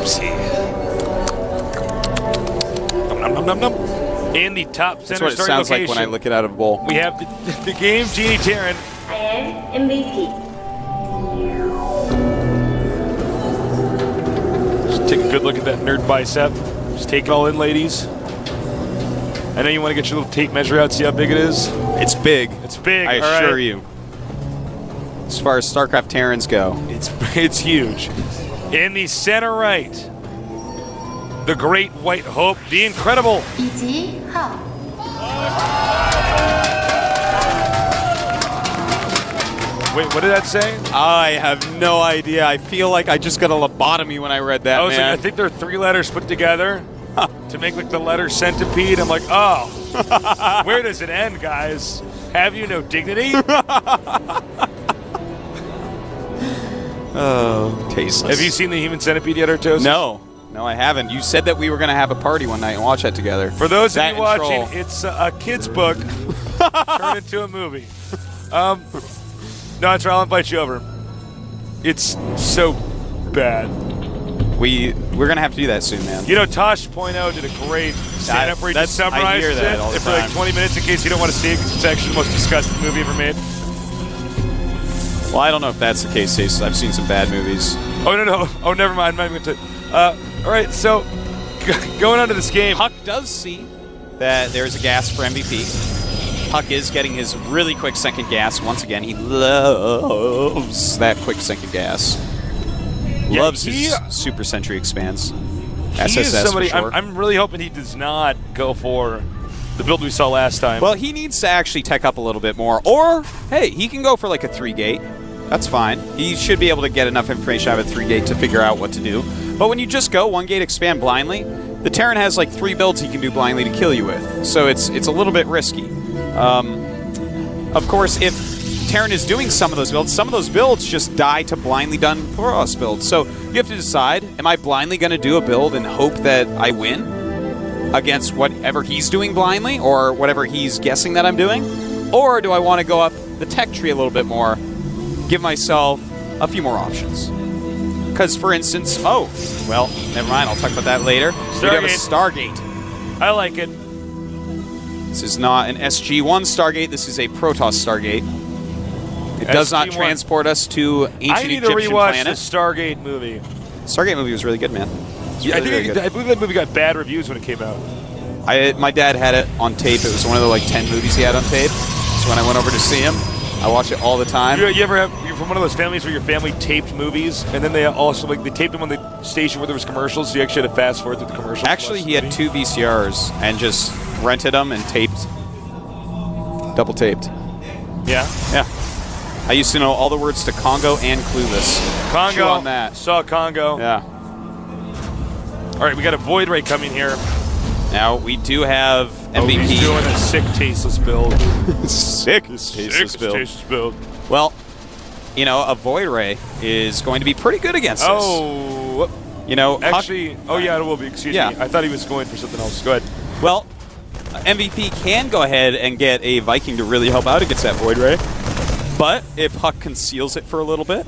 Oopsie. Nom, nom, nom, nom. In the top center That's what it starting sounds location, like when I look it out of a bowl. we have the game Genie Taryn. And MVP. Just take a good look at that nerd bicep. Just take it all in, ladies. I know you want to get your little tape measure out, see how big it is. It's big. It's big. I assure you. As far as StarCraft Terrans go. It's huge. In the center right, the Great White Hope, the Incredible. 以及号 Wait, what did that say? I have no idea. I feel like I just got a lobotomy when I read that, I was man. like, I think there are 3 letters put together to make like the letter centipede. I'm like, oh, where does it end, guys? Have you no dignity? Oh, tasteless. Have you seen the Human Centipede yet, Artos? No. No, I haven't. You said that we were going to have a party one night and watch that together. For those of That you and watching, Troll. it's a kid's book turned into a movie. No, it's I'll invite you over. It's so bad. We're going to have to do that soon, man. You know, Tosh.0 did a great stand-up where he just I hear summarizes that all the it for like time. 20 minutes in case you don't want to see it because it's actually the most disgusting movie ever made. Well, I don't know if that's the case, Ace. I've seen some bad movies. Oh, no. Oh, never mind. I'm not even going to. All right, so going on to this game. Huck does see that there's a gas for MVP. Huck is getting his really quick second gas once again. He loves that quick second gas. Yeah, Loves his Super Sentry expands. He is SSS somebody, for sure. I'm really hoping he does not go for the build we saw last time. Well, he needs to actually tech up a little bit more. Or, hey, he can go for like a 3-gate. That's fine. He should be able to get enough information out of a 3-gate to figure out what to do. But when you just go 1-gate expand blindly, the Terran has like 3 builds he can do blindly to kill you with. So it's a little bit risky. Of course, if Terran is doing some of those builds just die to blindly done Thoros builds. So you have to decide, am I blindly going to do a build and hope that I win against whatever he's doing blindly or whatever he's guessing that I'm doing? Or do I want to go up the tech tree a little bit more, give myself a few more options? Because, for instance, oh, well, never mind. I'll talk about that later. We do have a Stargate. I like it. This is not an SG-1 Stargate. This is a Protoss Stargate. It does not SG-1. transport us to ancient I need to Egyptian rewatch planet. the Stargate movie. Stargate movie was really good, man. It's Yeah, really, really good. I believe that movie got bad reviews when it came out. My dad had it on tape. It was one of the like 10 movies he had on tape. So when I went over to see him, I watch it all the time. You ever you're from one of those families where your family taped movies and then they also they taped them on the station where there was commercials, so you actually had to fast forward through the commercials? Actually, he had 2 VCRs and just rented them and taped, double taped. Yeah. Yeah. I used to know all the words to Congo and Clueless. Congo. Chew on that. Saw Congo. Yeah. All right, we got a Void Ray coming here. Now we do have Oh, MVP. he's doing a sick, tasteless build. Sick tasteless build. Tasteless build. Well, you know, a Void Ray is going to be pretty good against us. Oh, You know, actually, oh yeah, it will be. Excuse Yeah. me. I thought he was going for something else. Go ahead. Well, MVP can go ahead and get a Viking to really help out against that Void Ray. But if Huck conceals it for a little bit,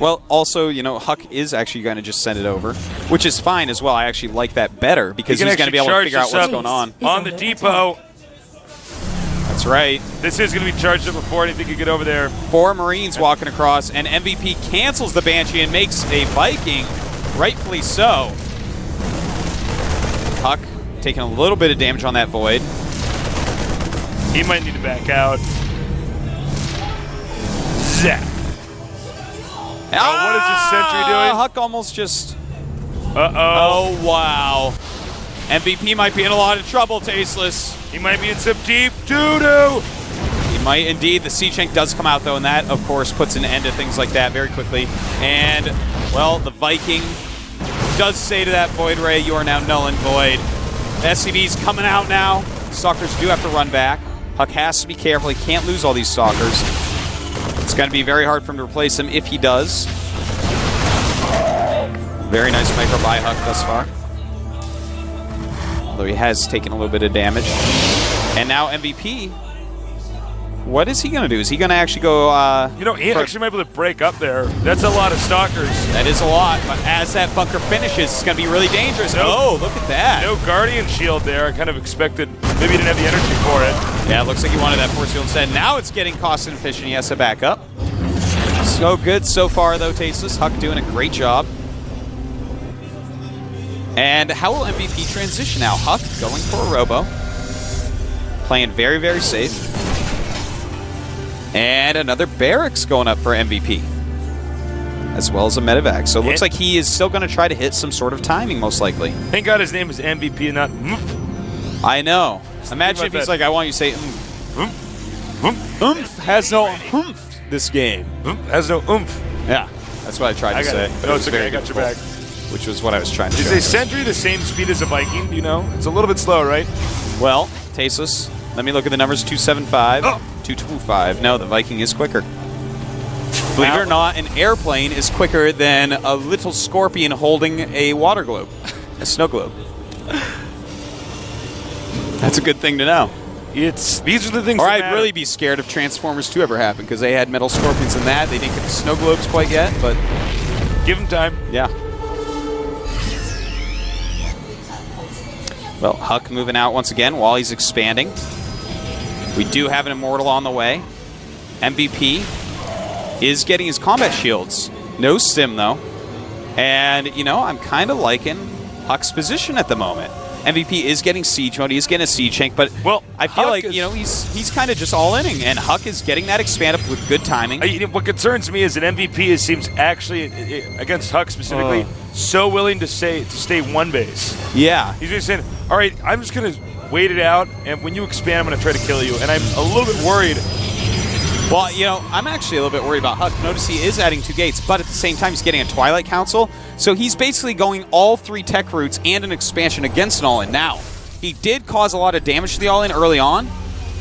well, also, you know, Huck is actually going to just send it over, which is fine as well. I actually like that better because he's going to be able to figure out what's going on. On the depot. That's right. This is going to be charged up before anything can get over there. 4 Marines walking across, and MVP cancels the Banshee and makes a Viking, rightfully so. Huck taking a little bit of damage on that Void. He might need to back out. Zap. What is this sentry doing? Huck almost just... Uh-oh. Oh, wow. MVP might be in a lot of trouble, Tasteless. He might be in some deep doo-doo. He might indeed. The Siege Tank does come out, though, and that, of course, puts an end to things like that very quickly. And, well, the Viking does say to that Void Ray, you are now null and void. The SCV's coming out now. Stalkers do have to run back. Huck has to be careful. He can't lose all these Stalkers. It's going to be very hard for him to replace them if he does. Very nice micro by Huck thus far. Although he has taken a little bit of damage. And now MVP What is he going to do? Is he going to actually go... You know, he actually might be able to break up there. That's a lot of stalkers. That is a lot, but as that bunker finishes, it's going to be really dangerous. Oh, look at that. No Guardian Shield there. I kind of expected maybe he didn't have the energy for it. Yeah, it looks like he wanted that force field instead. Now it's getting cost inefficient. He has to back up. So good so far, though, Tasteless. Huck doing a great job. And how will MVP transition now? Huck going for a robo. Playing very, very safe. And another barracks going up for MVP. As well as a medevac. So it looks like he is still going to try to hit some sort of timing, most likely. Thank God his name is MVP and not I know. Imagine if he's like, I want you to say oomph has no oomph this game. Has no oomph. Yeah, that's what I tried to say. No, it's okay. I got your back. Which was what I was trying to say. Is a Sentry the same speed as a Viking? Do you know? It's a little bit slow, right? Well, Tasteless, let me look at the numbers. 275, 225. No, the Viking is quicker. Believe it or not, an airplane is quicker than a little scorpion holding a water globe, a snow globe. That's a good thing to know. These are the things. Or that I'd matter. really be scared if Transformers 2 ever happened, because they had metal scorpions in that. They didn't get the snow globes quite yet, but give them time. Yeah. Well, Huck moving out once again while he's expanding. We do have an Immortal on the way. MVP is getting his combat shields. No stim, though. And, you know, I'm kind of liking Huck's position at the moment. MVP is getting siege mode. He's getting a siege tank, but I feel like, you know, he's kind of just all inning, and Huck is getting that expand up with good timing. What concerns me is that MVP seems actually, against Huck specifically, so willing to stay one base. Yeah. He's just saying, all right, I'm just going to wait it out, and when you expand, I'm going to try to kill you. And I'm a little bit worried. Well, you know, I'm actually a little bit worried about Huck. Notice he is adding 2 gates, but at the same time, he's getting a Twilight Council. So he's basically going all 3 tech routes and an expansion against an all-in. Now, he did cause a lot of damage to the all-in early on,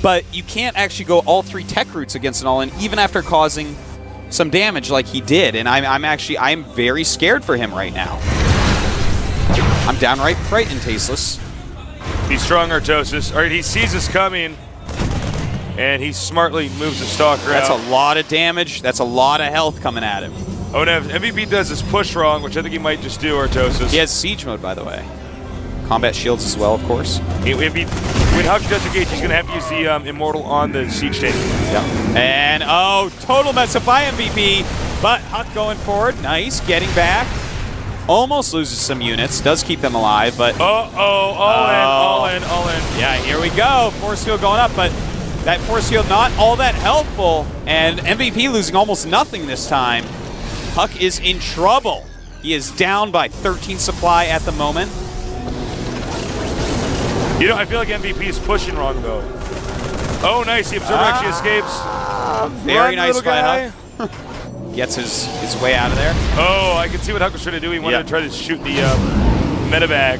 but you can't actually go all 3 tech routes against an all-in, even after causing some damage like he did. And I'm very scared for him right now. I'm downright frightened, Tasteless. He's strong, Artosis. All right, he sees us coming. And he smartly moves the stalker That's out. a lot of damage. That's a lot of health coming at him. Oh, no, if MVP does his push wrong, which I think he might just do, Artosis. He has siege mode, by the way. Combat shields as well, of course. When Huck does engage, he's going to have to use the Immortal on the siege tank. Yeah. And, total mess up by MVP. But Huck going forward. Nice. Getting back. Almost loses some units. Does keep them alive, but... All in. Yeah, here we go. Force field going up, but... That force field not all that helpful, and MVP losing almost nothing this time. Huck is in trouble. He is down by 13 supply at the moment. You know, I feel like MVP is pushing wrong, though. Oh, nice. The Observer actually escapes. Very nice by Huck. Gets his way out of there. Oh, I can see what Huck was trying to do. He wanted to try to shoot the medevac.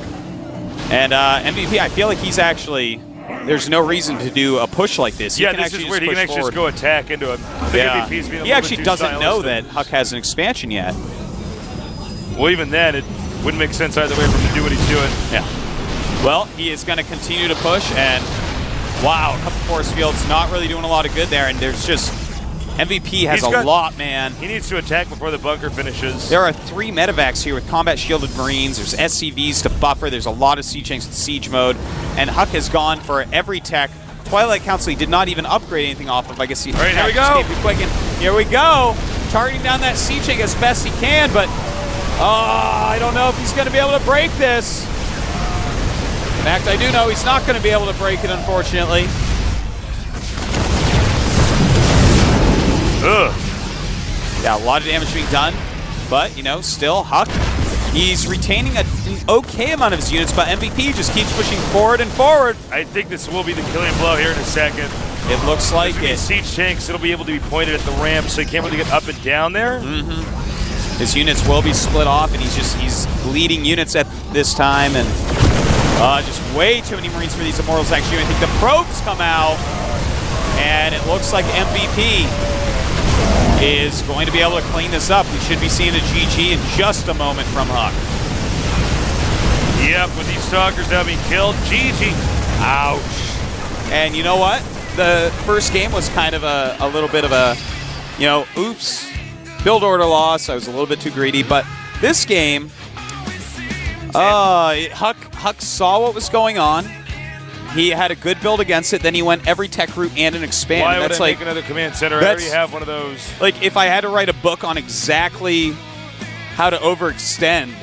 And MVP, I feel like he's actually... There's no reason to do a push like this. Yeah, this is weird. He can actually just go attack into him. Yeah. He actually doesn't know that Huck has an expansion yet. Well, even then, it wouldn't make sense either way for him to do what he's doing. Yeah. Well, he is going to continue to push, and wow, a couple force fields not really doing a lot of good there, and there's just... MVP has a lot, man. He needs to attack before the bunker finishes. There are 3 medevacs here with combat shielded Marines. There's SCVs to buffer. There's a lot of siege tanks with siege mode. And Huck has gone for every tech. Twilight Council, he did not even upgrade anything off of. I guess he... All right, here we go. Here we go. Targeting down that siege tank as best he can, but... I don't know if he's going to be able to break this. In fact, I do know he's not going to be able to break it, unfortunately. Ugh. Yeah, a lot of damage being done, but, you know, still, Huck, he's retaining an okay amount of his units, but MVP just keeps pushing forward and forward. I think this will be the killing blow here in a second. It looks like it. Siege tanks, it'll be able to be pointed at the ramp, so he can't really get up and down there. Mm-hmm. His units will be split off, and he's bleeding units at this time, and just way too many Marines for these Immortals, actually. I think the probes come out, and it looks like MVP is going to be able to clean this up. We should be seeing a GG in just a moment from Huck. Yep, with these stalkers now being killed, GG. Ouch. And you know what? the first game was kind of a little bit of a, oops, build order loss. I was a little bit too greedy. But this game, Huck saw what was going on. He had a good build against it. Then he went every tech route and an expand. Why and would that's I like make another command center? I already have one of those. Like, if I had to write a book on exactly how to overextend,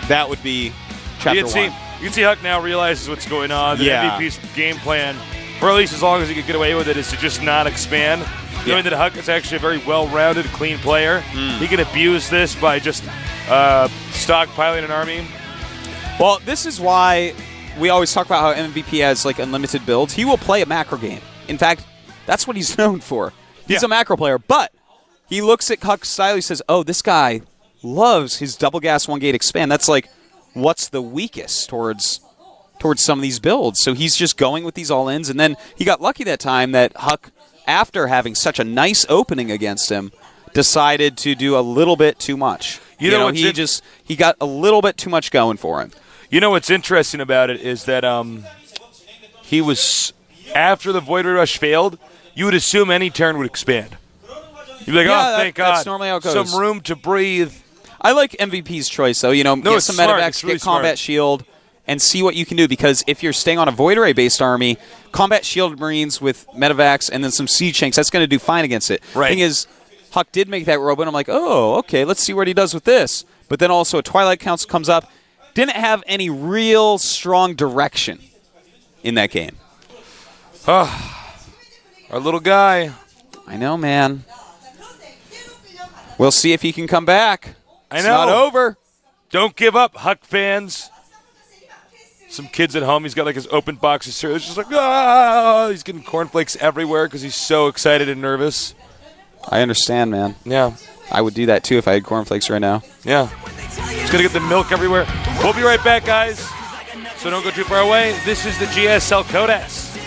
that would be chapter 1. You can see Huck now realizes what's going on. The MVP's game plan, for at least as long as he can get away with it, is to just not expand. Knowing that Huck is actually a very well-rounded, clean player. He can abuse this by just stockpiling an army. Well, this is why we always talk about how MVP has like unlimited builds. He will play a macro game. In fact, that's what he's known for. He's a macro player, but he looks at Huck's style. He says, "Oh, this guy loves his double gas 1-gate expand. That's like what's the weakest towards some of these builds." So he's just going with these all-ins, and then he got lucky that time that Huck, after having such a nice opening against him, decided to do a little bit too much. He got a little bit too much going for him. You know what's interesting about it is that he was, after the Void Rush failed, you would assume any turn would expand. You'd be like, thank God. That's normally how it goes. Some room to breathe. I like MVP's choice, though. Get some medevacs, get Combat Shield, and see what you can do. Because if you're staying on a Void Array-based army, Combat Shield Marines with medevacs and then some Siege Tanks, that's going to do fine against it. Right. Thing is, Huck did make that robot, and I'm like, oh, okay, let's see what he does with this. But then also a Twilight Council comes up. Didn't have any real strong direction in that game. Our little guy. I know, man. We'll see if he can come back. It's not over. Don't give up, Huck fans. Some kids at home, he's got like his open box of cereal. It's just like, he's getting cornflakes everywhere because he's so excited and nervous. I understand, man. Yeah. I would do that too if I had cornflakes right now. Yeah. He's going to get the milk everywhere. We'll be right back, guys. So don't go too far away. This is the GSL Codex.